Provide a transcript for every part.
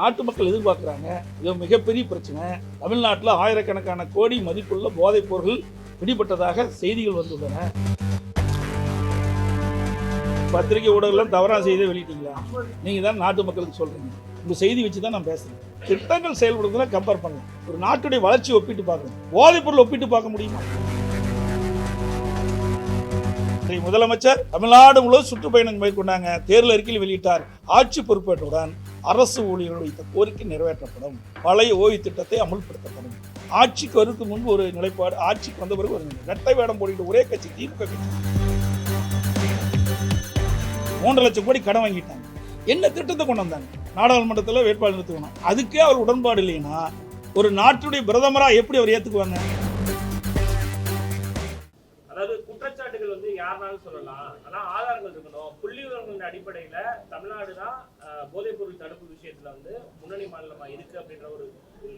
நாட்டு மக்கள் எதிர்பார்க்குறாங்க. இது மிகப்பெரிய பிரச்சனை. தமிழ்நாட்டில் ஆயிரக்கணக்கான கோடி மதிப்புள்ள போதைப் பொருள் பிடிபட்டதாக செய்திகள் வந்துள்ளன. பத்திரிகை ஊடகங்களும் தவறான செய்தியை வெளியிட்டீங்களா? நீங்கள் தான் நாட்டு மக்களுக்கு சொல்கிறீங்க. உங்கள் செய்தி வச்சு தான் நான் பேசுகிறேன். திட்டங்கள் செயல்படுறதுனா கம்பேர் பண்ணலாம். ஒரு நாட்டுடைய வளர்ச்சியை ஒப்பிட்டு பார்க்கணும். போதைப் பொருள் ஒப்பிட்டு பார்க்க முடியுமா? முதலமைச்சர் தமிழ்நாடு முழுவதும் சுற்றுப்பயணம் மேற்கொண்டாங்க. தேர்தல் அறிக்கையில் வெளியிட்டார். ஆட்சி பொறுப்பேற்றவுடன் அரசு ஊழியர்கள் வைத்த கோரிக்கை நிறைவேற்றப்படும். பழைய ஓய்வு திட்டத்தை அமுல்படுத்தப்படும். ஆட்சிக்கு வருவதற்கு முன்பு ஒரு நிலைப்பாடு, ஆட்சிக்கு வந்த பிறகு ஒரு இரட்டை வேடம் போட்டு ஒரே கட்சி திமுக கட்சி 3 லட்சம் கோடி கடன் வாங்கிட்டாங்க. என்ன திட்டத்தை கொண்டு வந்தாங்க? நாடாளுமன்றத்தில் வேட்பாளர் நிறுத்துக்கணும். அதுக்கே அவர் உடன்பாடு இல்லைன்னா ஒரு நாட்டுடைய பிரதமராக எப்படி அவர் ஏற்றுக்குவாங்க? அதாவது குற்றச்சாட்டுகள் வந்து யாருனாலும் சொல்லலாம், ஆனா ஆதாரங்கள் இருக்கணும். புள்ளிவிவரங்களின் அடிப்படையில தமிழ்நாடு தான் போதைப் பொருள் தடுப்பு விஷயத்துல வந்து முன்னணி மாநிலமா இருக்கு அப்படின்ற ஒரு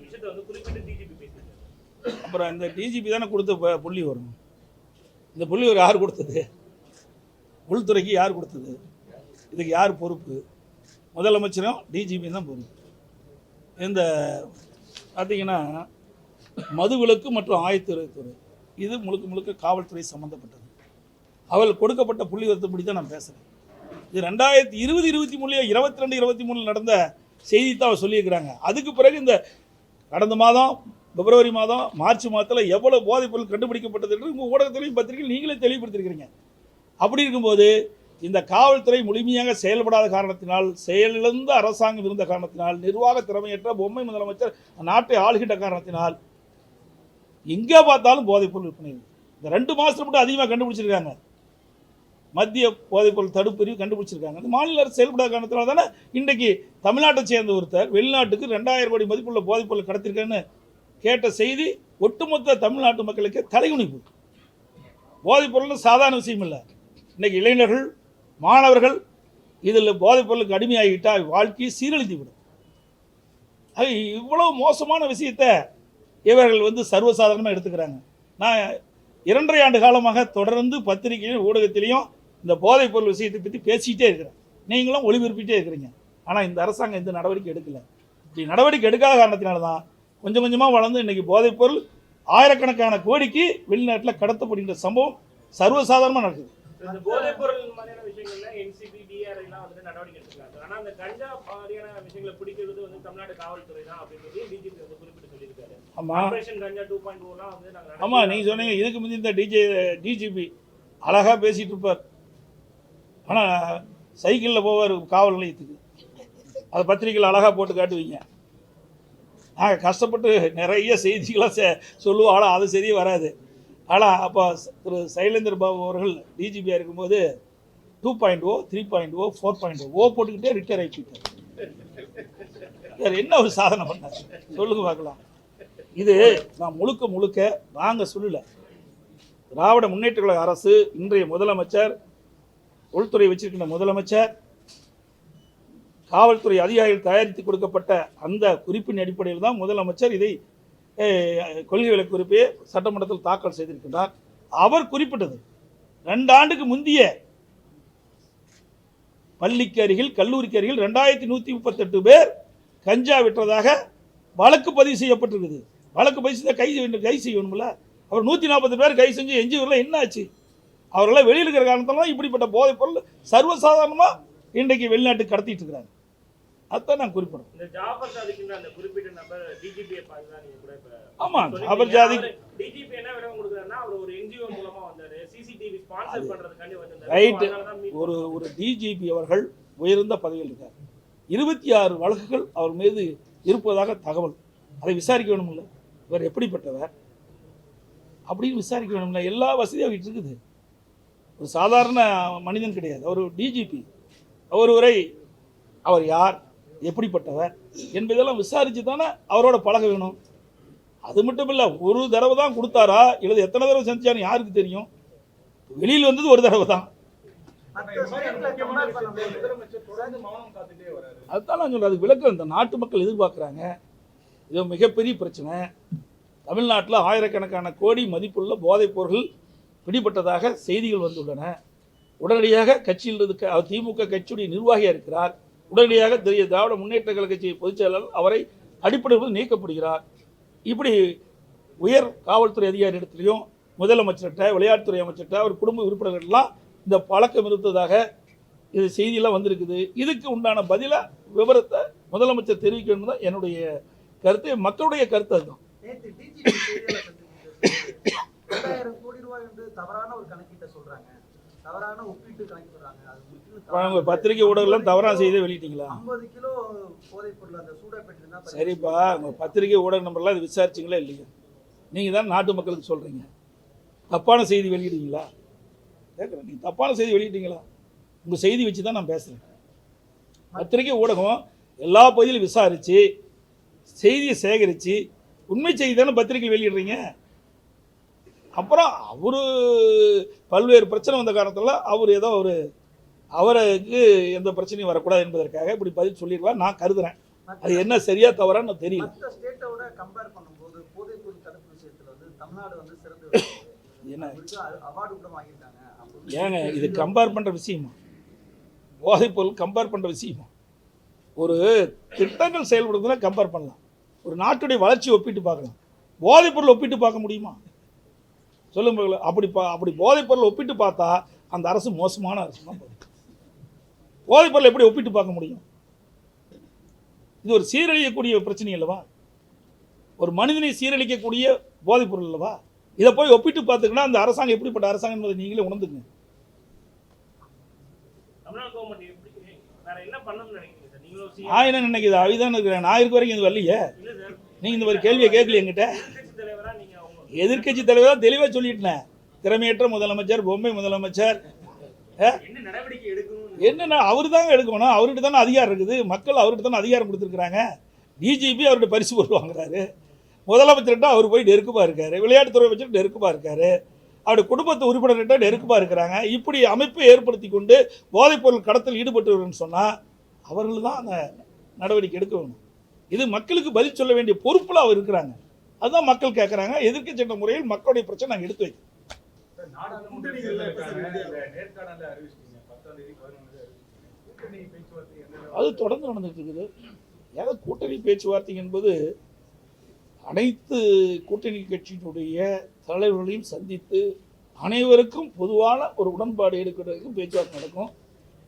விஷயத்தை வந்து குறிப்பிட்டு டிஜிபி பேசியிருக்காரு. அப்புறம் இந்த டிஜிபி தானே கொடுத்த புள்ளி வரும். இந்த புள்ளி வரும் யார் கொடுத்தது? உள்துறைக்கு யார் கொடுத்தது? இதுக்கு யார் பொறுப்பு? முதலமைச்சரும் டிஜிபி தான் பொறுப்பு. இந்த பார்த்தீங்கன்னா மதுவிலக்கு மற்றும் ஆயத்துறை இது முழுக்க முழுக்க காவல்துறை சம்மந்தப்பட்டது. அவள் கொடுக்கப்பட்ட புள்ளி வருத்தப்படி தான் நான் பேசுகிறேன். இது 2020, 2023, 22, 23 நடந்த செய்தி தான் அவர் சொல்லியிருக்கிறாங்க. அதுக்கு பிறகு இந்த கடந்த மாதம் பிப்ரவரி மாதம் மார்ச் மாதத்தில் எவ்வளோ போதைப் பொருள் கண்டுபிடிக்கப்பட்டது என்று உங்கள் ஊடகத்திலையும் பத்திரிகையில் நீங்களே தெளிவுபடுத்தியிருக்கிறீங்க. அப்படி இருக்கும்போது இந்த காவல்துறை முழுமையாக செயல்படாத காரணத்தினால், செயலிழந்த அரசாங்கம் இருந்த காரணத்தினால், நிர்வாக திறமையற்ற பொம்மை முதலமைச்சர் நாட்டை ஆளுகின்ற காரணத்தினால் எங்கே பார்த்தாலும் போதைப் பொருள் விற்பனை. இந்த 2 மாதத்துல மட்டும் அதிகமாக கண்டுபிடிச்சிருக்காங்க. மத்திய போதைப் பொருள் தடுப்பு பிரிவு கண்டுபிடிச்சிருக்காங்க. இந்த மாநில அரசு செயல்படாத காரணத்தினால தானே இன்றைக்கு தமிழ்நாட்டை சேர்ந்த ஒருத்தர் வெளிநாட்டுக்கு 2000 கோடி மதிப்புள்ள போதைப் பொருள் கடத்திருக்கேன்னு கேட்ட செய்தி ஒட்டுமொத்த தமிழ்நாட்டு மக்களுக்கு தலைகுனிப்பு. போதைப் பொருள் சாதாரண விஷயம் இல்லை. இன்றைக்கி இளைஞர்கள், மாணவர்கள் இதில் போதைப் பொருளுக்கு அடிமையாகிட்டால் வாழ்க்கையை சீரழிந்துவிடும். அது இவ்வளவு மோசமான விஷயத்தை இவர்கள் வந்து சர்வசாதாரணமாக எடுத்துக்கிறாங்க. நான் 2.5 ஆண்டு காலமாக தொடர்ந்து பத்திரிகையிலும் ஊடகத்திலையும் இந்த போதைப் பொருள் விஷயத்தை பற்றி பேசிக்கிட்டே இருக்கிறேன். நீங்களும் ஒளிபரப்பிட்டே இருக்கிறீங்க. ஆனால் இந்த அரசாங்கம் எந்த நடவடிக்கை எடுக்கலை. இப்படி நடவடிக்கை எடுக்காத காரணத்தினால தான் கொஞ்சம் கொஞ்சமாக வளர்ந்து இன்றைக்கி போதைப் பொருள் ஆயிரக்கணக்கான கோடிக்கு வெளிநாட்டில் கடத்தப்படுகின்ற சம்பவம் சர்வசாதாரணமாக நடக்குது. இந்த போதைப் பொருள் மாதிரியான விஷயங்கள்ல என்சிபி, டிஆர்ஐ எல்லாம் வந்து நடவடிக்கை எடுத்துக்கிறாங்க. ஆனால் அந்த கஞ்சா மாதிரியான விஷயங்களை பிடிக்கிறது வந்து தமிழ்நாடு காவல்துறை தான் அப்படின்றது டிஜிபி வந்து குறிப்பிட்டு சொல்லியிருக்காரு. ஆபரேஷன் கஞ்சா 2.0 வந்து நாங்கள் ஆமாம், நீங்கள் சொன்னீங்க. இதுக்கு முந்தி இந்த டிஜிபி அழகாக பேசிகிட்டு இருப்பார். ஆனால் சைக்கிளில் போவார் காவல் நிலையத்துக்கு. அதை பத்திரிகையில் அழகாக போட்டு காட்டுவீங்க. நாங்கள் கஷ்டப்பட்டு நிறைய செய்திகளாக சொல்லுவோம். ஆனால் அது சரியே வராது. ஆனால் அப்போ திரு சைலேந்திர பாபு அவர்கள் டிஜிபியாக இருக்கும்போது 2.0, 3.0, 4.0 போட்டுக்கிட்டே ரிட்டையர் ஆகிட்டார். வேறு என்ன ஒரு சாதனை பண்ணார் சொல்லுங்க பார்க்கலாம். இது நான் முழுக்க நாங்கள் சொல்லலை. திராவிட முன்னேற்ற கழக அரசு, இன்றைய முதலமைச்சர், உள்துறை வச்சிருக்கின்ற முதலமைச்சர், காவல்துறை அதிகாரிகள் தயாரித்து கொடுக்கப்பட்ட அந்த குறிப்பின் அடிப்படையில் தான் முதலமைச்சர் இதை கொள்கை விலக்கு குறிப்பை சட்டமன்றத்தில் தாக்கல் செய்திருக்கிறார். அவர் குறிப்பிட்டது 2 ஆண்டுக்கு முந்தைய பள்ளிக்கு அருகில், கல்லூரிக்கு அருகில் 2138 பேர் கஞ்சா விற்றதாக வழக்கு பதிவு செய்யப்பட்டிருக்குது. வழக்கு பதிவு செய்ய கை செய்யணும்ல. அவர் 140 பேர் கை செஞ்சு எஞ்சியூரில் என்ன ஆச்சு? அவர்களாம் வெளியில் இருக்கிற காரணத்தால் இப்படிப்பட்ட போதைப் பொருள் சர்வசாதாரணமாக இன்றைக்கு வெளிநாட்டுக்கு கடத்திட்டு இருக்கிறாங்க. அதுதான் நான் குறிப்பிடுறேன். இந்த ஜாபர் சாதிக்கின்ற அந்த குறிப்பிட்ட நபர் டிஜிபியை பார்த்து தான் நீங்க கூட இப்ப ஆமாம், ஜாபர் சாதி டிஜிபி என்ன விளக்கம் கொடுக்குறாருன்னா, அவர் ஒரு என்ஜிஓ மூலமா வந்தாரு, சிசிடிவி ஸ்பான்சர் பண்றதுக்காண்டி வந்தாரு. ரைட். ஒரு டிஜிபி அவர்கள் உயர்ந்த பதவியில் இருக்கார். 26 வழக்குகள் அவர் மீது இருப்பதாக தகவல். அதை விசாரிக்க வேணும்ல. இவர் எப்படிப்பட்டவர் அப்படின்னு விசாரிக்க வேணும்ல. எல்லா வசதியும் அவர்கிட்ட இருக்குது. ஒரு சாதாரண மனிதன் கிடையாது. அவர் டிஜிபி. ஒருவரை அவர் யார், எப்படிப்பட்டவர் என்பதெல்லாம் விசாரித்து தானே அவரோட பழக வேணும். அது மட்டும் இல்லை, ஒரு தடவை தான் கொடுத்தாரா இல்லை எத்தனை தடவை செஞ்சான்னு யாருக்கு தெரியும்? வெளியில் வந்தது ஒரு தடவை தான். அதுதான் நான் சொல்கிறேன். அதுக்கு விளக்கம் இந்த நாட்டு மக்கள் எதிர்பார்க்குறாங்க. இது மிகப்பெரிய பிரச்சனை. தமிழ்நாட்டில் ஆயிரக்கணக்கான கோடி மதிப்புள்ள போதைப் பொருள் பிடிபட்டதாக செய்திகள் வந்துள்ளன. உடனடியாக கட்சியில் இருக்க திமுக கட்சியுடைய நிர்வாகியாக இருக்கிறார். உடனடியாக திராவிட முன்னேற்ற கழக கட்சி பொதுச் செயலாளர் அவரை அடிப்படையில் நீக்கப்படுகிறார். இப்படி உயர் காவல்துறை அதிகாரி இடத்துலையும் முதலமைச்சர்கிட்ட, விளையாட்டுத்துறை அமைச்சர்கிட்ட, அவர் குடும்ப உறுப்பினர்கள்லாம் இந்த பழக்கம் இருந்ததாக இது செய்தியெல்லாம் வந்திருக்குது. இதுக்கு உண்டான விவரத்தை முதலமைச்சர் தெரிவிக்க வேண்டும் தான் என்னுடைய கருத்து, மக்களுடைய கருத்து. அதுதான். நேற்று டிஜிபி செய்தியாளர் சந்திப்பில் 2000 கோடி ரூபாய் என்று தவறான ஒரு கணக்கீட்டை சொல்றாங்க, தவறான ஒப்பீட்டு கணக்கு சொல்றாங்க. அது முற்றிலும் பத்திரிகை ஊடகம்லாம் தவறான செய்தியை வெளியிட்டீங்களா? 50 கிலோ போதைப் பொருள் அந்த சூடாப்பேட்டில் தான். சரிப்பா, உங்கள் பத்திரிகை ஊடக நம்பர்லாம் இது விசாரிச்சிங்களா இல்லையா? நீங்கள் தான் நாட்டு மக்களுக்கு சொல்கிறீங்க. தப்பான செய்தி வெளியிடுவீங்களா? கேட்குறேன், நீங்கள் தப்பான செய்தி வெளியிட்டீங்களா? உங்கள் செய்தி வச்சு தான் நான் பேசுகிறேன். பத்திரிகை ஊடகம் எல்லா பகுதியிலும் விசாரித்து செய்தியை சேகரித்து உண்மை செய்தி தானே பத்திரிகை வெளியிடுறீங்க. அப்புறம் அவர் பல்வேறு பிரச்சனை வந்த காரணத்தில் அவர் ஏதோ அவருக்கு எந்த பிரச்சனையும் வரக்கூடாது என்பதற்காக இப்படி பதில் சொல்லிடலாம் நான் கருதுறேன். அது என்ன சரியா தவறான்னு தெரியல. மற்ற ஸ்டேட்டோட கம்பேர் பண்ணும்போது போதைப் பொருள் தடுப்பு விஷயத்தில் வந்து தமிழ்நாடு வந்து சிறந்து என்ன அவார்டு கூட வாங்கியிருக்காங்க. ஏங்க இது கம்பேர் பண்ணுற விஷயமா? போதைப் பொருள் கம்பேர் பண்ணுற விஷயமா? ஒரு திட்டங்கள் செயல்படுறதுனா கம்பேர் பண்ணலாம், ஒரு நாட்டுடைய வளர்ச்சி ஒப்பிட்டு பார்க்கலாம். போதைப் பொருள் ஒப்பிட்டு பார்க்க முடியுமா சொல்லுங்க? அப்படி போதைப் பொருள் ஒப்பிட்டு பார்த்தா அந்த அரசு மோசமான அரசு தான். போதைப் பொருள் எப்படி ஒப்பிட்டு பார்க்க முடியும்? இது ஒரு சீரழியக்கூடிய பிரச்சனை அல்லவா? ஒரு மனிதனை சீரழிக்கக்கூடிய போதைப் பொருள் அல்லவா? இதை போய் ஒப்பிட்டு பார்த்துக்கினா அந்த அரசாங்கம் எப்படிப்பட்ட அரசாங்கம் என்பதை நீங்களே உணர்ந்துங்க. நான் என்ன நினைக்குது அவிதான் இருக்கிறேன். நான் இருக்க வரைக்கும் இது வரலையே. நீங்க இந்த மாதிரி கேள்வியை கேட்கல என்கிட்ட. எதிர்கட்சி தலைவராக தெளிவாக சொல்லிட்டேன். திறமையற்ற முதலமைச்சர், பொம்மை முதலமைச்சர். என்னன்னா அவரு தாங்க எடுக்கணும். அவர்கிட்ட தானே அதிகாரம் இருக்குது. மக்கள் அவர்கிட்ட தானே அதிகாரம் கொடுத்துருக்குறாங்க. டிஜிபி அவர்கிட்ட பரிசு பொருள் வாங்குறாரு. முதலமைச்சர்கிட்ட அவர் போய் நெருக்கமாக இருக்காரு. விளையாட்டுத்துறை அமைச்சர் நெருக்கமாக இருக்காரு. அவருடைய குடும்பத்து உறுப்பினர்கிட்ட நெருக்கமாக இருக்கிறாங்க. இப்படி அமைப்பை ஏற்படுத்தி கொண்டு போதைப்பொருள் கடத்தல் ஈடுபட்டுன்னு சொன்னால் அவர்கள் தான் அந்த நடவடிக்கை எடுக்க வேணும். இது மக்களுக்கு பதில் சொல்ல வேண்டிய பொறுப்பில் அவர் இருக்கிறாங்க. அதுதான் மக்கள் கேட்குறாங்க. எதிர்க்கட்சி என்ற முறையில் மக்களுடைய பிரச்சனை நாங்கள் எடுத்து வைக்கிறோம். அது தொடர்ந்து நடந்துட்டு இருக்குது. ஏதாவது கூட்டணி பேச்சுவார்த்தை என்பது அனைத்து கூட்டணி கட்சியினுடைய தலைவர்களையும் சந்தித்து அனைவருக்கும் பொதுவான ஒரு உடன்பாடு எடுக்கிறதுக்கு பேச்சுவார்த்தை நடக்கும்.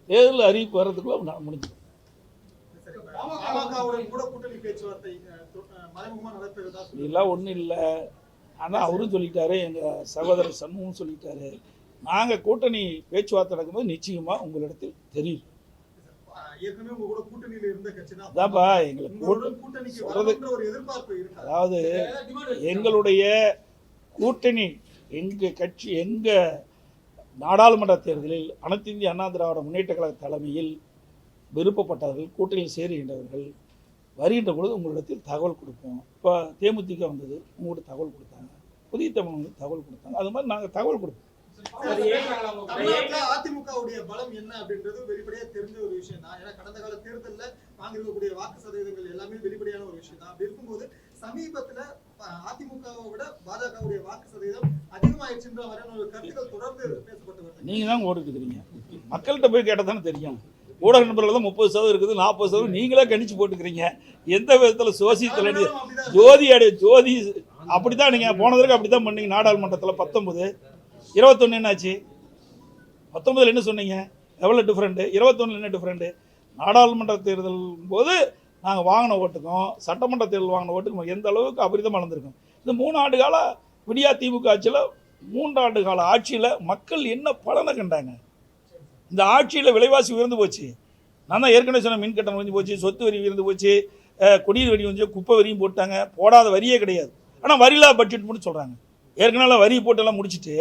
தேர்தல் அறிவிப்பு வர்றதுக்குள்ள முடிஞ்சிடும். இதெல்லாம் ஒன்றும் இல்லை. ஆனால் அவரும் சொல்லிட்டாரு, எங்கள் சகோதரர் சண்முகம் சொல்லிட்டாரு, நாங்கள் கூட்டணி பேச்சுவார்த்தை நடக்கும்போது நிச்சயமாக உங்களிடத்தில் தெரியும். அதான்ப்பா எங்களுக்கு சொல்றது. அதாவது எங்களுடைய கூட்டணி, எங்கள் கட்சி, எங்கள் நாடாளுமன்ற தேர்தலில் அனைத்து இந்திய அண்ணா திராவிட முன்னேற்ற கழக தலைமையில் விருப்பப்பட்டவர்கள், கூட்டணியில் சேருகின்றவர்கள் வருகின்ற பொழுது உங்களிடத்தில் தகவல் கொடுப்போம். இப்போ தேமுதிக வந்தது, உங்கள்கிட்ட தகவல் கொடுத்தாங்க. புதிய தமிழ் வந்து தகவல் கொடுத்தாங்க. அது மாதிரி நாங்கள் தகவல் கொடுப்போம். அதிமுகவுடைய பலம் என்ன அப்படின்றது வெளிப்படையா தெரிஞ்ச ஒரு விஷயம் தான். ஏன்னா கடந்த கால தேர்தலில் வாங்கிருக்கக்கூடிய வாக்கு சதவீதங்கள் எல்லாமே வெளிப்படையான ஒரு விஷயம் தான். அப்படி இருக்கும்போது சமீபத்துல அதிமுகவை விட பாஜகவுடைய வாக்கு சதவீதம் அதிகமாயிடுச்சுன்ற மாதிரியான ஒரு கருத்துக்கள் தொடர்ந்து பேசப்பட்டு வருது. நீங்க தான் ஓடுக்குறீங்க. மக்கள்கிட்ட போய் கேட்டால் தானே தெரியும். ஊடக நண்பர்கள் தான் 30% இருக்குது, 40% நீங்களே கணிச்சு போட்டுக்கிறீங்க. எந்த விதத்தில் சோசியத்தில் ஜோதி அப்படித்தான் நீங்கள் போன தடவை அப்படி தான் பண்ணீங்க. நாடாளுமன்றத்தில் 19, 21 என்னாச்சு? 19 என்ன சொன்னீங்க? எவ்வளோ டிஃப்ரெண்ட்டு? 21 என்ன டிஃப்ரெண்ட்டு? நாடாளுமன்ற தேர்தல் போது நாங்கள் வாங்கின ஓட்டுக்கும் சட்டமன்ற தேர்தல் வாங்கின ஓட்டுக்கும் எந்த அளவுக்கு அபரிதம் வளர்ந்துருக்கும். இந்த 3 ஆண்டு கால விடியா திமுக ஆட்சியில், 3 ஆண்டு கால ஆட்சியில் மக்கள் என்ன பலனை கண்டாங்க? இந்த ஆட்சியில் விலைவாசி உயர்ந்து போச்சு. நான் தான் ஏற்கனவே சொன்ன மின் கட்டணம் உயர்ந்து போச்சு, சொத்து வரி உயர்ந்து போச்சு, குடிநீர் வரி வந்து, குப்பை வரியும் போட்டாங்க. போடாத வரியே கிடையாது. ஆனால் வரியில்லா பட்ஜெட் மட்டும் சொல்கிறாங்க. ஏற்கனவே வரி போட்டெல்லாம் முடிச்சுட்டு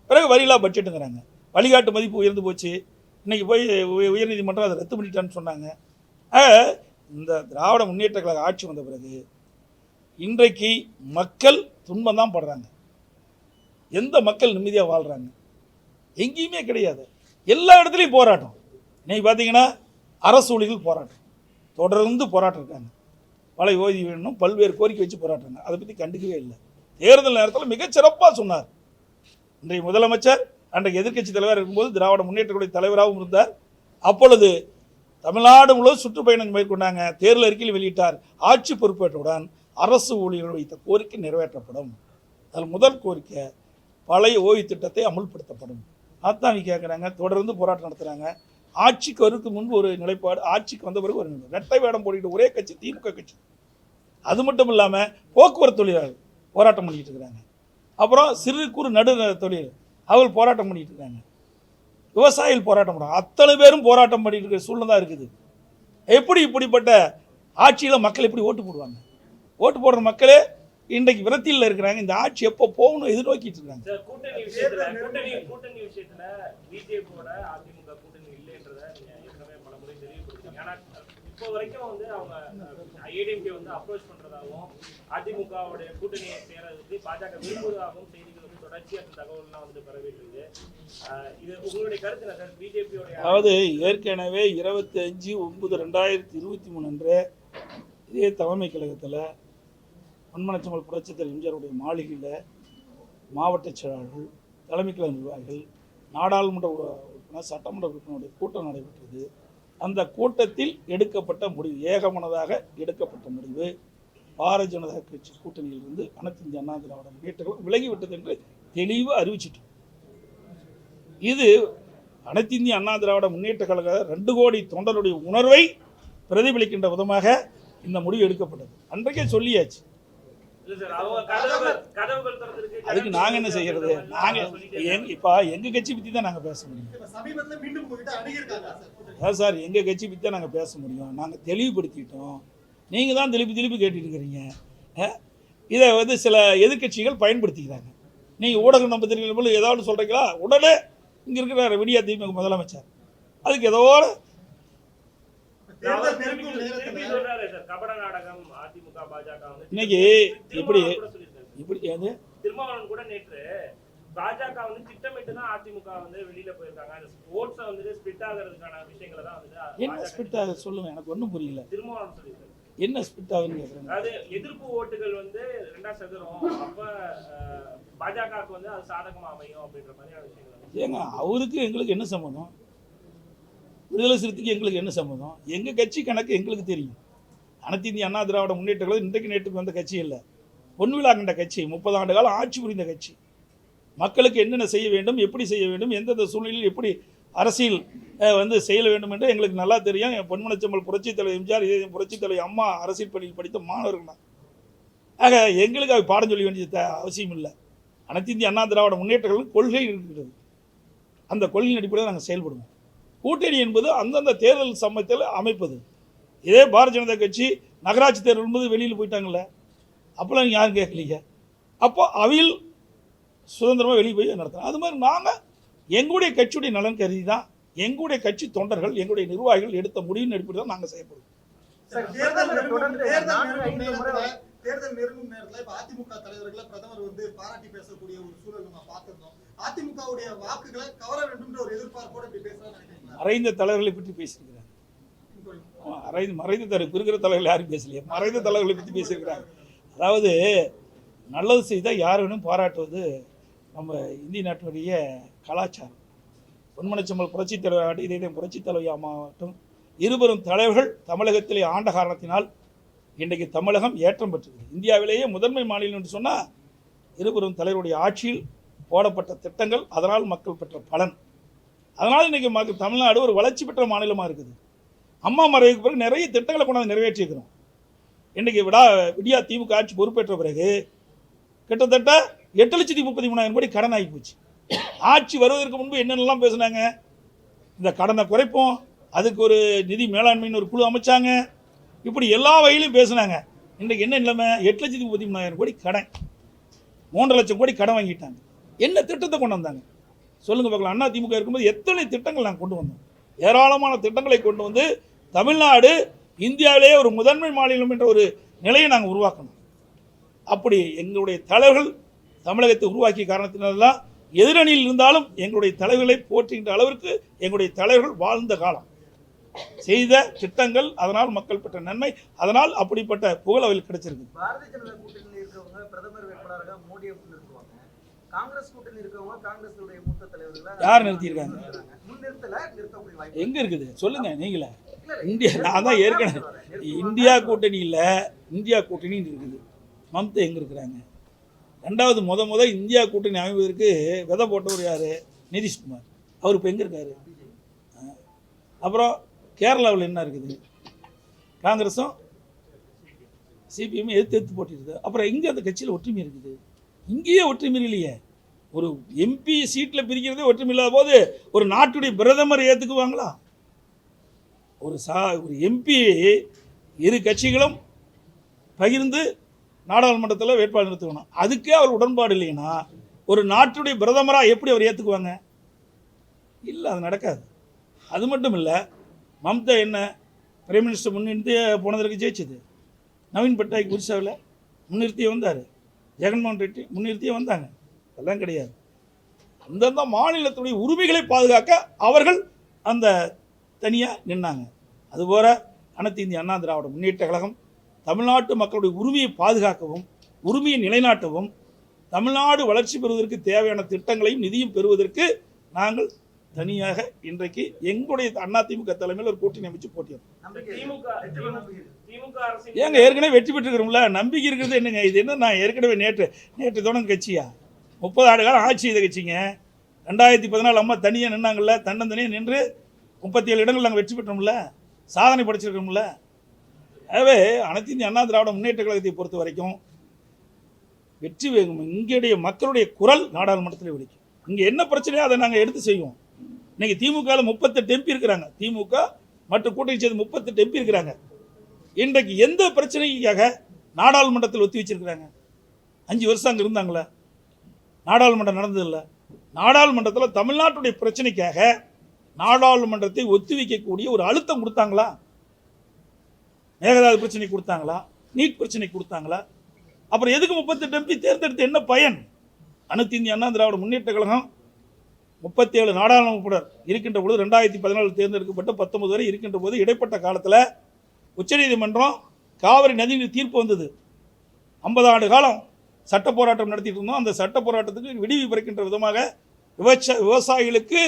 பிறகு வரியில்லா பட்ஜெட்டுங்கிறாங்க. வழிகாட்டு மதிப்பு உயர்ந்து போச்சு. இன்றைக்கி போய் உயர்நீதிமன்றம் அதை ரத்து பண்ணிட்டான்னு சொன்னாங்க. இந்த திராவிட முன்னேற்ற கழக ஆட்சி வந்த பிறகு இன்றைக்கு மக்கள் துன்பம் தான் படுறாங்க. எந்த மக்கள் நிம்மதியாக வாழ்கிறாங்க? எங்கேயுமே கிடையாது. எல்லா இடத்துலையும் போராட்டம். இன்றைக்கி பார்த்தீங்கன்னா அரசு ஊழியர்கள் போராட்டம், தொடர்ந்து போராட்டம் இருக்காங்க. பல ஓய்வு வேணும், பல்வேறு கோரிக்கை வச்சு போராட்டாங்க. அதை பற்றி கண்டுக்கவே இல்லை. தேர்தல் நேரத்தில் மிகச்சிறப்பாக சொன்னார். இன்றைய முதலமைச்சர் அன்றைக்கு எதிர்க்கட்சி தலைவர் இருக்கும்போது திராவிட முன்னேற்ற கழக தலைவராகவும் இருந்தார். அப்பொழுது தமிழ்நாடு முழுவதும் சுற்றுப்பயணம் மேற்கொண்டாங்க. தேர்தல் அறிக்கையில் வெளியிட்டார். ஆட்சி பொறுப்பேற்றவுடன் அரசு ஊழியர்கள் வைத்த கோரிக்கை நிறைவேற்றப்படும். அதில் முதல் கோரிக்கை பழைய ஓய்வு திட்டத்தை அமுல்படுத்தப்படும். அதான் கேட்குறாங்க. தொடர்ந்து போராட்டம் நடத்துகிறாங்க. ஆட்சிக்கு வருவதற்கு முன்பு ஒரு நிலைப்பாடு, ஆட்சிக்கு வந்த பிறகு ஒரு நிலைப்பாடு. ரெட்டை வேடம் போட்டிட்டு ஒரே கட்சி திமுக கட்சி. அது மட்டும் இல்லாமல் போக்குவரத்து தொழிலாளர்கள் போராட்டம் பண்ணிட்டு இருக்கிறாங்க. அப்புறம் சிறு குறு நடு தொழில் அவர்கள் போராட்டம் பண்ணிட்டு இருக்காங்க. விவசாயிகள் போராட்டம் பண்ணுறாங்க. அத்தனை பேரும் போராட்டம் பண்ணிட்டு இருக்கிற சூழ்நிலை தான் இருக்குது. எப்படி இப்படிப்பட்ட ஆட்சியில் மக்கள் எப்படி ஓட்டு போடுவாங்க? ஓட்டு போடுற மக்களே இன்றைக்கு விரத்தியில் இருக்கிறாங்க. இந்த ஆட்சி எப்போ போகணும் எதிர்நோக்கிட்டு இருக்காங்க. கூட்டணி விஷயத்துல பிஜேபியோட அதிமுக கூட்டணி இல்லைன்றத நீங்க ஏற்கனவே பல முறை தெளிவுபடுத்தீங்க. ஆனா இப்போ வரைக்கும் வந்து அவங்க ஏடிஎம்கே வந்து அப்ரோச் பண்றதாகவும் அதிமுகவுடைய கூட்டணியை சேரதுக்கு பாஜக விரும்புவதாகவும் செய்திகள் வந்து தொடர்ச்சியாக தகவல்லாம் வந்து பரவிட்டு இருக்கு. இது உங்களுடைய கருத்து என்ன சார்? பிஜேபியோட அதாவது ஏற்கனவே 25/9/2023 அன்று இதே தலைமை கழகத்தில் பொன்மனச்செம்மல் புரட்சித்தலைவர் எம்ஜிஆருடைய மாளிகையில் மாவட்ட செயலாளர்கள், தலைமை கழக நிர்வாகிகள், நாடாளுமன்ற உறுப்பினர், சட்டமன்ற உறுப்பினருடைய கூட்டம் நடைபெற்றது. அந்த கூட்டத்தில் எடுக்கப்பட்ட முடிவு, ஏகமனதாக எடுக்கப்பட்ட முடிவு, பாரதிய ஜனதா கட்சி கூட்டணியிலிருந்து அனைத்து இந்திய அண்ணா திராவிட முன்னேற்ற கழகம் விலகிவிட்டது என்று தெளிவு அறிவிச்சிட்டோம். இது அனைத்து இந்திய அண்ணா திராவிட முன்னேற்ற கழக 2 கோடி தொண்டருடைய உணர்வை பிரதிபலிக்கின்ற விதமாக இந்த முடிவு எடுக்கப்பட்டது. அன்றைக்கே சொல்லியாச்சு. அதுக்கு நாங்கள் என்ன செய்யறது? நாங்கள் இப்போ எங்கள் கட்சி பற்றி தான் நாங்கள் பேச முடியும். அதான் சார், எங்கள் கட்சி பற்றி தான் நாங்கள் பேச முடியும். நாங்கள் தெளிவுபடுத்திட்டோம். நீங்கள் தான் திருப்பி கேட்டுட்டு இருக்கிறீங்க. இதை வந்து சில எதிர்கட்சிகள் பயன்படுத்திக்கிறாங்க. நீங்கள் ஊடக நம்பத்திரிகைகள் போல ஏதாவது சொல்கிறீங்களா, உடனே இங்கே இருக்கிற விடியா திமுக முதலமைச்சர் அதுக்கு ஏதோ இன்னைக்கு இப்படி திருமாவளவன் கூட நேற்று பாஜக வந்து திட்டமிட்டு தான் அதிமுக வந்து வெளியில போயிருக்காங்க. அந்த ஓட்ஸை வந்து ஸ்பிளிட் ஆகிறதுக்கான விஷயங்களை தான் வந்து என்ன ஸ்பிளிட் ஆகுது சொல்லுங்க, எனக்கு ஒன்றும் புரியல. திருமாவளவன் சொல்லியிருக்காரு. என்ன ஸ்பிளிட் ஆகுதுன்னு கேட்குறேன். அதாவது எதிர்ப்பு ஓட்டுகள் வந்து 2ஆ சதுரம், அப்ப பாஜகவுக்கு வந்து அது சாதகமா அமையும் அப்படின்ற மாதிரியான விஷயங்கள். ஏங்க அவருக்கு எங்களுக்கு என்ன சம்மந்தம்? விடுதலை சிறுத்தைக்கு எங்களுக்கு என்ன சம்மந்தம்? எங்கள் கட்சி கணக்கு எங்களுக்கு தெரியும். அனைத்து இந்திய அண்ணா திராவிட முன்னேற்ற கழகம் இன்றைக்கு நேற்றுக்கு வந்த கட்சி இல்லை. பொன்விழா கண்ட கட்சி, 30 ஆண்டு காலம் ஆட்சி புரிந்த கட்சி. மக்களுக்கு என்னென்ன செய்ய வேண்டும், எப்படி செய்ய வேண்டும், எந்தெந்த சூழ்நிலையில் எப்படி அரசியல் வந்து செய்ய வேண்டும் என்று எங்களுக்கு நல்லா தெரியும். பொன்மனச்செம்மல் புரட்சித் தலைவர் எம்ஜிஆர், புரட்சித் தலைவர் அம்மா அரசியல் பள்ளியில் படித்த மாணவர்கள் தான். ஆக எங்களுக்கு அது பாடம் சொல்ல வேண்டிய அவசியம் இல்லை. அனைத்து இந்திய அண்ணா திராவிட முன்னேற்ற கழகம் கொள்கை இருக்கிறது. அந்த கொள்கையின் அடிப்படையில் நாங்கள் செயல்படுவோம். கூட்டணி என்பது அந்தந்த தேர்தல் சமயத்தில் அமைப்பது. இதே பாரதிய ஜனதா கட்சி நகராட்சி தேர்தல் என்பது வெளியில் போயிட்டாங்கல்ல, அப்போல்லாம் நீங்கள் யாரும் கேட்கலீங்க. அப்போ அவையில் சுதந்திரமாக வெளியே போய் நடத்தலாம். அது மாதிரி நாங்கள் எங்களுடைய கட்சியுடைய நலன் கருதி தான் எங்களுடைய கட்சி தொண்டர்கள், எங்களுடைய நிர்வாகிகள் எடுத்த முடிவின் அடிப்படையில் தான் நாங்கள் செயல்படுவோம். தேர்தல் நெருங்கும் நேரத்தில் இப்ப அதிமுக தலைவர்களை பிரதமர் வந்து பாராட்டி பேசக்கூடிய ஒரு சூழல் நம்ம பார்த்திருந்தோம். அதிமுகவுடைய வாக்குகளை கவர வேண்டும் என்ற ஒரு எதிர்பார்ப்போட இப்படி பேசுறாங்க. மறைந்த தலைவர்களை பற்றி பேசியிருக்கிறாங்க. மறைந்த தலைவர் இருக்கிற தலைவர்கள் யாரும் பேசலையே, மறைந்த தலைவர்களை பற்றி பேசியிருக்கிறாங்க. அதாவது நல்லது செய்தால் யார் வேணும் பாராட்டுவது நம்ம இந்திய நாட்டினுடைய கலாச்சாரம். பொன்மனச்செம்மல் புரட்சித் தலைவர், இதே புரட்சித் தலைவி அம்மாவட்டும் இருவரும் தலைவர்கள் தமிழகத்திலே ஆண்ட காரணத்தினால் இன்றைக்கு தமிழகம் ஏற்றம் பெற்றது. இந்தியாவிலேயே முதன்மை மாநிலம் என்று சொன்னால் இருவரும் தலைவருடைய ஆட்சியில் போடப்பட்ட திட்டங்கள், அதனால் மக்கள் பெற்ற பலன். அதனால் இன்றைக்கி தமிழ்நாடு ஒரு வளர்ச்சி பெற்ற மாநிலமாக இருக்குது. அம்மா மறைவுக்கு பிறகு நிறைய திட்டங்களை கொண்டாந்து நிறைவேற்றியிருக்கிறோம். இன்றைக்கி விடியா திமுக ஆட்சி பொறுப்பேற்ற பிறகு கிட்டத்தட்ட 8,33,000 கோடி கடன் ஆகி போச்சு. ஆட்சி வருவதற்கு முன்பு என்னென்னலாம் பேசுனாங்க, இந்த கடனை குறைப்போம், அதுக்கு ஒரு நிதி மேலாண்மைன்னு ஒரு குழு அமைச்சாங்க, இப்படி எல்லா வகையிலும் பேசுனாங்க. இன்றைக்கு என்ன நிலைமை? 8,33,000 கோடி கடன், 3 லட்சம் கோடி கடன் வாங்கிட்டாங்க. என்ன திட்டத்தை கொண்டு வந்தாங்க சொல்லுங்கள் பார்க்கலாம். அண்ணா திமுக இருக்கும்போது எத்தனை திட்டங்கள் நாங்கள் கொண்டு வந்தோம்? ஏராளமான திட்டங்களை கொண்டு வந்து தமிழ்நாடு இந்தியாவிலேயே ஒரு முதன்மை மாநிலம் என்ற ஒரு நிலையை நாங்கள் உருவாக்கணும். அப்படி எங்களுடைய தலைவர்கள் தமிழகத்தை உருவாக்கிய காரணத்தினால்தான் எதிரணியில் இருந்தாலும் எங்களுடைய தலைவர்களை போற்றுகின்ற அளவிற்கு எங்களுடைய தலைவர்கள் வாழ்ந்த காலம், செய்த திட்டங்கள், அதனால் மக்கள் பெற்ற நன்மை, அதனால் அப்படிப்பட்ட புகழ் அவர்கள் கிடைச்சிருக்கு. பாரதிய ஜனதா கூட்டணியில் இருக்கவங்க பிரதமர் வேட்பாளராக மோடியை முன்னிறுத்துவாங்க. காங்கிரஸ் கூட்டணி இருக்கவங்க காங்கிரஸுடைய மூத்த தலைவர்கள் யார் நிறுத்தியிருக்காங்க? முன்னிறுத்தல நிறுத்தக்கூடிய வாய்ப்பு எங்க இருக்குது சொல்லுங்க நீங்களே. இந்தியா நான் தான் ஏற்கனவே இந்தியா கூட்டணியில் இந்தியா கூட்டணின்னு இருக்குது. மம்தா எங்கே இருக்கிறாங்க? ரெண்டாவது முத இந்தியா கூட்டணி அமைவதற்கு விதை போட்டவர் யார்? நிதிஷ்குமார். அவர் இப்போ எங்கே இருக்காரு? அப்புறம் கேரளாவில் என்ன இருக்குது? காங்கிரஸும் சிபிஎம் எதிர்த்து போட்டிருக்குது. அப்புறம் எங்கே அந்த கட்சியில் ஒற்றுமை இருக்குது? இங்கேயே ஒற்றுமை இல்லையே. ஒரு எம்பி சீட்டில் பிரிக்கிறதே ஒற்றுமை இல்லாத போது ஒரு நாட்டுடைய பிரதமர் ஏற்றுக்குவாங்களா? ஒரு எம்பி இரு கட்சிகளும் பகிர்ந்து நாடாளுமன்றத்தில் வேட்பாளர் நிறுத்தணும். அதுக்கே அவர் உடன்பாடு இல்லைன்னா ஒரு நாட்டுடைய பிரதமராக எப்படி அவர் ஏற்றுக்குவாங்க? இல்லை, அது நடக்காது. அது மட்டும் இல்லை, மம்தா என்ன பிரைம் மினிஸ்டர் முன்னிறுத்தி போனதற்கு ஜெயிச்சது. நவீன் பட்நாயக் ஒரிசாவில் முன்னிறுத்தியே வந்தார். ஜெகன்மோகன் ரெட்டி முன்னிறுத்தியே வந்தாங்க. அதெல்லாம் கிடையாது. அந்தந்த மாநிலத்துடைய உரிமைகளை பாதுகாக்க அவர்கள் அந்த தனியாக நின்னாங்க. அதுபோல் அனைத்து இந்திய அண்ணா திராவிட முன்னேற்ற கழகம் தமிழ்நாட்டு மக்களுடைய உரிமையை பாதுகாக்கவும் உரிமையை நிலைநாட்டவும் தமிழ்நாடு வளர்ச்சி பெறுவதற்கு தேவையான திட்டங்களையும் நிதியும் பெறுவதற்கு நாங்கள் தனியாக இன்றைக்கு எங்களுடைய அதிமுக தலைமையில் ஒரு கூட்டணி அமைச்சு போட்டியிருக்கோம். திமுக அரசின் ஏங்க ஏற்கனவே வெற்றி பெற்றுக்கிறோம்ல, நம்பிக்கை இருக்கிறது என்னங்க? இது என்ன, நான் ஏற்கனவே நேற்று தொடங்க கட்சியா? 30 ஆண்டு காலம் ஆட்சி செய்த கட்சிங்க. 2014 அம்மா தனியாக நின்னாங்கல்ல, தன்னந்தனியாக நின்று 37 இடங்கள் நாங்கள் வெற்றி பெற்றோம்ல, சாதனை படைச்சிருக்கோம்ல. ஆகவே அனைத்து இந்திய அண்ணா திராவிட முன்னேற்ற கழகத்தை பொறுத்த வரைக்கும் வெற்றி வேகும். இங்களுடைய மக்களுடைய குரல் நாடாளுமன்றத்தில் ஒலிக்கும். இங்கே என்ன பிரச்சனையோ அதை நாங்கள் எடுத்து செய்வோம். இன்னைக்கு திமுகவில் 38 எம்பி இருக்கிறாங்க. திமுக மற்றும் கூட்டணி சேர்ந்து 38 எம்பி இருக்கிறாங்க. இன்றைக்கு எந்த பிரச்சனைக்காக நாடாளுமன்றத்தில் ஒத்தி வச்சிருக்கிறாங்க? 5 வருஷம் அங்கே இருந்தாங்களே, நாடாளுமன்றம் நடந்ததில்லை. நாடாளுமன்றத்தில் தமிழ்நாட்டுடைய பிரச்சனைக்காக நாடாளுமன்றத்தை ஒத்தி வைக்கக்கூடிய ஒரு அழுத்தம் கொடுத்தாங்களா? மேகதாது பிரச்சனை கொடுத்தாங்களா? நீட் பிரச்சனை கொடுத்தாங்களா? அப்புறம் எதுக்கு 38 எம்பி தேர்ந்தெடுத்து என்ன பயன்? அனைத்து இந்திய அண்ணா திராவிட முன்னேற்ற கழகம் 37 நாடாளுமன்ற உறுப்பினர் இருக்கின்ற பொழுது 2014 தேர்ந்தெடுக்கப்பட்ட 19 வரை இருக்கின்ற போது இடைப்பட்ட காலத்தில் உச்சநீதிமன்றம் காவிரி நதிநீர் தீர்ப்பு வந்தது. 50 ஆண்டு காலம் சட்ட போராட்டம் நடத்திட்டு இருந்தோம். அந்த சட்ட போராட்டத்துக்கு விடிவு பிறக்கின்ற விதமாக விவசாயிகளுக்கு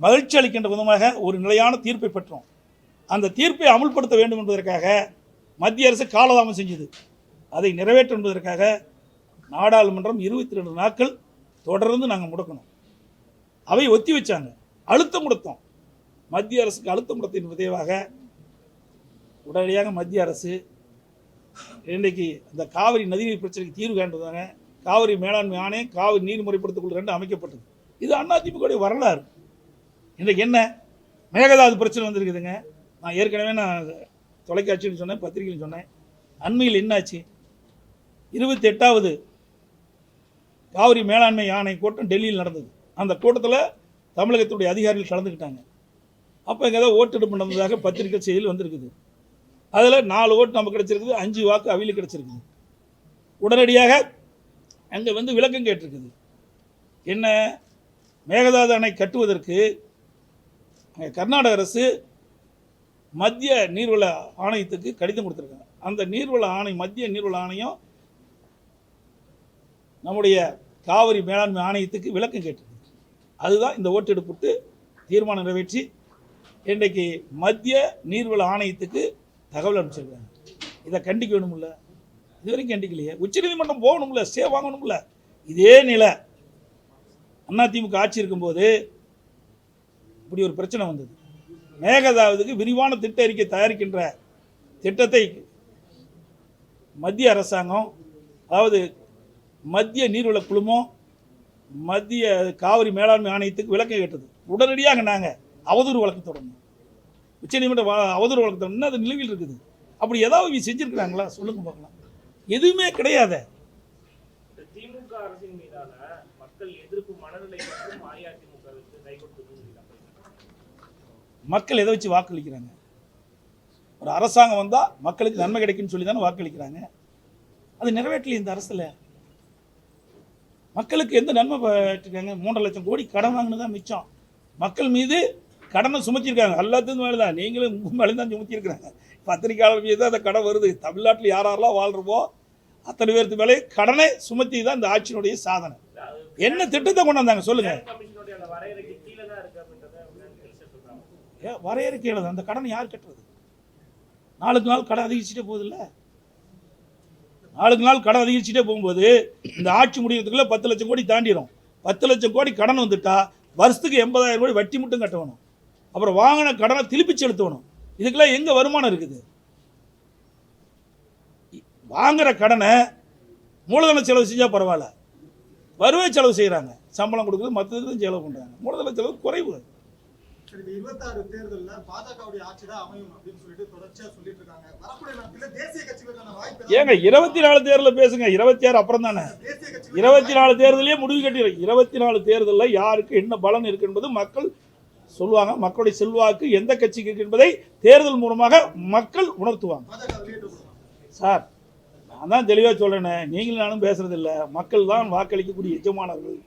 மகிழ்ச்சி அளிக்கின்ற விதமாக ஒரு நிலையான தீர்ப்பை பெற்றோம். அந்த தீர்ப்பை அமுல்படுத்த வேண்டும் என்பதற்காக மத்திய அரசு காலதாமம் செஞ்சது. அதை நிறைவேற்ற என்பதற்காக நாடாளுமன்றம் 22 நாட்கள் தொடர்ந்து நாங்கள் முடக்கணும். அவை ஒத்தி வச்சாங்க. அழுத்தம் கொடுத்தோம். மத்திய அரசுக்கு அழுத்தம் கொடுத்தின் விதைவாக உடனடியாக மத்திய அரசு இன்றைக்கு அந்த காவிரி நதிநீர் பிரச்சனைக்கு தீர்வு காண்பதாங்க காவிரி மேலாண்மை ஆணையம், காவிரி நீர் முறைப்படுத்திக் குழு 2 அமைக்கப்பட்டது. இது அதிமுக வரலாறு. இன்றைக்கு என்ன மேகதாது பிரச்சனை வந்திருக்குதுங்க. நான் ஏற்கனவே தொலைக்காட்சியில் சொன்னேன், பத்திரிகையில் சொன்னேன். அண்மையில் என்னாச்சு? 28வது காவிரி மேலாண்மை ஆணைய கூட்டம் டெல்லியில் நடந்தது. அந்த கூட்டத்தில் தமிழகத்துடைய அதிகாரிகள் கலந்துக்கிட்டாங்க. அப்போ இங்கே ஏதோ ஓட்டெடுப்பு நடந்ததாக பத்திரிகை செய்தியில் வந்திருக்குது. அதில் 4 ஓட்டு நமக்கு கிடச்சிருக்குது, 5 வாக்கு அவியில் கிடச்சிருக்குது. உடனடியாக அங்கே விளக்கம் கேட்டிருக்குது. என்ன, மேகதாது அணை கட்டுவதற்கு கர்நாடக அரசு மத்திய நீர்வள ஆணையத்துக்கு கடிதம் கொடுத்துருக்காங்க. அந்த நீர்வள ஆணையம், மத்திய நீர்வள ஆணையம் நம்முடைய காவிரி மேலாண்மை ஆணையத்துக்கு விளக்கம் கேட்டிருக்கு. அதுதான் இந்த ஓட்டெடுப்புட்டு தீர்மானம் நிறைவேற்றி இன்றைக்கு மத்திய நீர்வள ஆணையத்துக்கு தகவல் அனுப்பிச்சிருக்காங்க. இதை கண்டிக்க வேணும்ல, இதுவரைக்கும் கண்டிக்கலையே. உச்சநீதிமன்றம் போகணும்ல, ஸ்டே வாங்கணும்ல. இதே நிலை அதிமுக ஆட்சி இருக்கும்போது இப்படி ஒரு பிரச்சனை வந்தது. மேகதாதுக்கு விரிவான திட்ட அறிக்கை தயாரிக்கின்ற திட்டத்தை மத்திய அரசாங்கம், அதாவது மத்திய நீர்வள குழுமம் மத்திய காவிரி மேலாண்மை ஆணையத்துக்கு விளக்கம் கேட்டது. உடனடியாக நாங்கள் அவதூறு வழக்கு தொடரணும். உச்சநீதிமன்ற அவதூறு வழக்கு தொடரணும். அது நிலுவையில் இருக்குது. அப்படி ஏதாவது செஞ்சுருக்கிறாங்களா சொல்லுங்க பார்க்கலாம். எதுவுமே கிடையாது. திமுக அரசின் மீதான மக்கள் எதிர்ப்பு மனநிலை மற்றும் அஇஅதிமுகவுக்கு கை கொடுத்து மக்கள் எதை வச்சு வாக்களிக்கிறாங்க? ஒரு அரசாங்கம் வந்தால் மக்களுக்கு நன்மை கிடைக்குன்னு சொல்லி தானே வாக்களிக்கிறாங்க. அது நிறைவேற்றல இந்த அரசில். மக்களுக்கு எந்த நன்மை பெற்றிருக்காங்க? 3 லட்சம் கோடி கடன் வாங்கினதான் மிச்சம். மக்கள் மீது கடனை சுமத்திருக்காங்க. எல்லாத்துக்கும் மேலே தான், நீங்களும் மேலே தான் சுமத்திருக்கிறாங்க. பத்திரிகையாளர் மீது அந்த கடன் வருது. தமிழ்நாட்டில் யாரெல்லாம் வாழ்கிறப்போ அத்தனை பேருக்கு மேலே கடனை சுமத்தி தான் இந்த ஆட்சியினுடைய சாதனை. என்ன திட்டத்தை கொண்டு வந்தாங்க சொல்லுங்க. வரையறுக்க இயலாது. அந்த கடனை யார் கட்டுறது? நாளுக்கு நாள் கடன் அதிகரிச்சுட்டே போகுதுல்ல. நாளுக்கு நாள் கடன் அதிகரிச்சுட்டே போகும்போது இந்த ஆட்சி முடிகிறதுக்குள்ள 10 லட்சம் கோடி தாண்டிடும். 10 லட்சம் கோடி கடன் வந்துட்டா வருஷத்துக்கு 80,000 கோடி வட்டி மட்டும் கட்டணும். அப்புறம் வாங்கின கடனை திருப்பி செலுத்தணும். இதுக்கெல்லாம் எங்கே வருமானம் இருக்குது? வாங்குற கடனை மூலதன செலவு செஞ்சால் பரவாயில்ல, வருவாய் செலவு செய்கிறாங்க. சம்பளம் கொடுக்குறது மற்றதுக்கு செலவு பண்ணுறாங்க. மூலதன செலவு குறைவு. சரி, 26 தேர்தல்ல பாஜகவுடைய ஆட்சி தான் அமையும் அப்படின்னு சொல்லிட்டு தொடர்ச்சியா சொல்லிட்டு இருக்காங்க. வரக்கூடிய நாட்களில் தேசிய கட்சிகளுக்கான வாய்ப்பு ஏங்க 24 தேர்தலில் பேசுங்க, 26 அப்புறம் தானே. தேசிய கட்சி 24 தேர்தலே முடிவு கட்டி 24 தேர்தலில் யாருக்கு என்ன பலன் இருக்கு என்பது மக்கள் சொல்லுவாங்க. மக்களுடைய செல்வாக்கு எந்த கட்சிக்கு இருக்கு என்பதை தேர்தல் மூலமாக மக்கள் உணர்த்துவாங்க. பாஜக வெளியிட்டு சார், நான் தான் தெளிவாக சொல்கிறேனே, நீங்களும் நானும் பேசுறது இல்லை. மக்கள் தான் வாக்களிக்கக்கூடிய எஜமானர்கள்,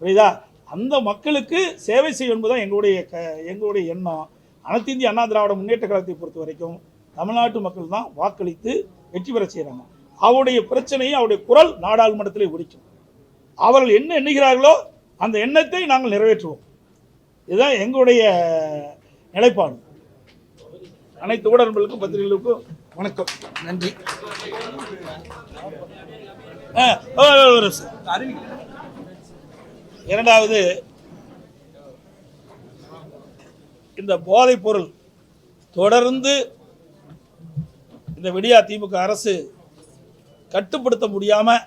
புரியுதா? அந்த மக்களுக்கு சேவை செய்யும் என்பதுதான் எங்களுடைய எண்ணம். அனைத்து இந்திய அண்ணா திராவிட முன்னேற்ற கழகத்தை பொறுத்த வரைக்கும் தமிழ்நாட்டு மக்கள் தான் வாக்களித்து வெற்றி பெற செய்கிறாங்க. அவருடைய பிரச்சனையை, அவருடைய குரல் நாடாளுமன்றத்திலே ஒலிக்கும். அவர்கள் என்ன எண்ணுகிறார்களோ அந்த எண்ணத்தை நாங்கள் நிறைவேற்றுவோம். இதுதான் எங்களுடைய நிலைப்பாடு. அனைத்து ஊடகங்களுக்கும் பத்திரிகைகளுக்கும் வணக்கம், நன்றி. இரண்டாவது, இந்த போதைப் பொருள் தொடர்ந்து இந்த விடியா திமுக அரசு கட்டுப்படுத்த முடியாமல்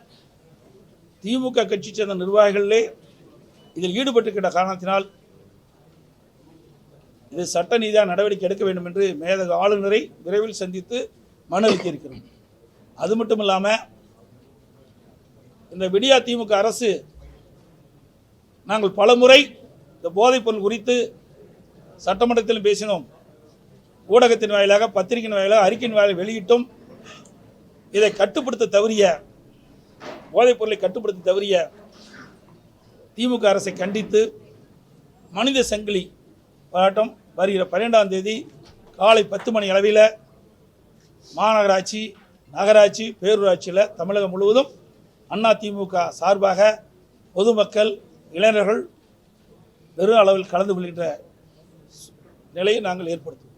திமுக கட்சி சேர்ந்த நிர்வாகிகளே இதில் ஈடுபட்டுக்கின்ற காரணத்தினால் இது சட்ட ரீதியாக நடவடிக்கை எடுக்க வேண்டும் என்று மேதக ஆளுநரை விரைவில் சந்தித்து மனு அளிக்க இருக்கிறோம். அது மட்டும் இல்லாமல் இந்த விடியா திமுக அரசு நாங்கள் பலமுறை இந்த போதைப் பொருள் குறித்து சட்டமன்றத்திலும் பேசினோம், ஊடகத்தின் வாயிலாக, பத்திரிகையின் வாயிலாக, அறிக்கையின் வாயிலாக வெளியிட்டும். இதை கட்டுப்படுத்த தவறிய, போதைப் பொருளை கட்டுப்படுத்த தவறிய திமுக அரசை கண்டித்து மனித சங்கிலி போராட்டம் வருகிற 12ஆம் தேதி காலை 10 மணி அளவில் மாநகராட்சி, நகராட்சி, பேரூராட்சியில் தமிழகம் முழுவதும் அதிமுக சார்பாக பொதுமக்கள், இளைஞர்கள் பெரும் அளவில் கலந்து கொள்கின்ற நிலையை நாங்கள் ஏற்படுத்துவோம்.